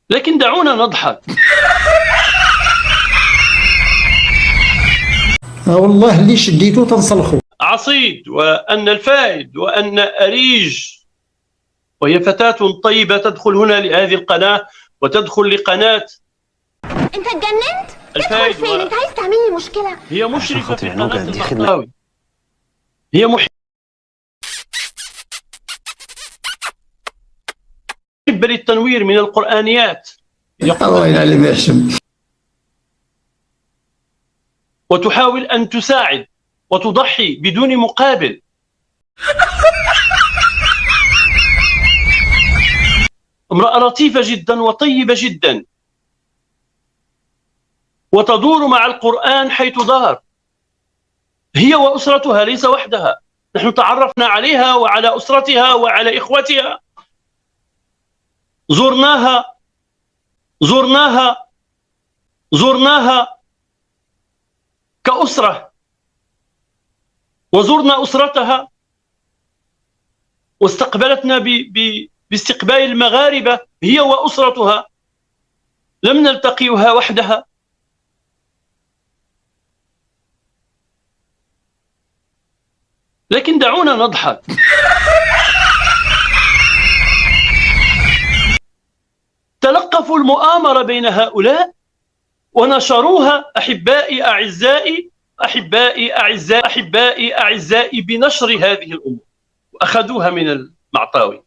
لكن دعونا نضحك. والله اللي شديتو تنصلخو. عصيد وأن الفائد وأن أريج، وهي فتاة طيبة تدخل هنا لهذه القناة وتدخل لقناة. انت اتجننت؟ تدخل الفائد فين؟ انت عايز تعمل لي مشكلة؟ هي مشرفة في عنوجة، قناة دي خدمة. المحتوى. هي محبة للتنوير من القرآنيات الله ينعل ما يحشم. وتحاول أن تساعد وتضحي بدون مقابل. امرأة لطيفة جدا وطيبة جدا، وتدور مع القرآن حيث دار، هي وأسرتها، ليس وحدها. نحن تعرفنا عليها وعلى أسرتها وعلى إخوتها، زرناها كأسرة، وزرنا أسرتها واستقبلتنا باستقبال المغاربة هي وأسرتها، لم نلتقيها وحدها. لكن دعونا نضحك. تلقفوا المؤامرة بين هؤلاء ونشروها. أحبائي أعزائي أحبائي أعزائي أحبائي أعزائي بنشر هذه الأمور، وأخذوها من المعطاوي.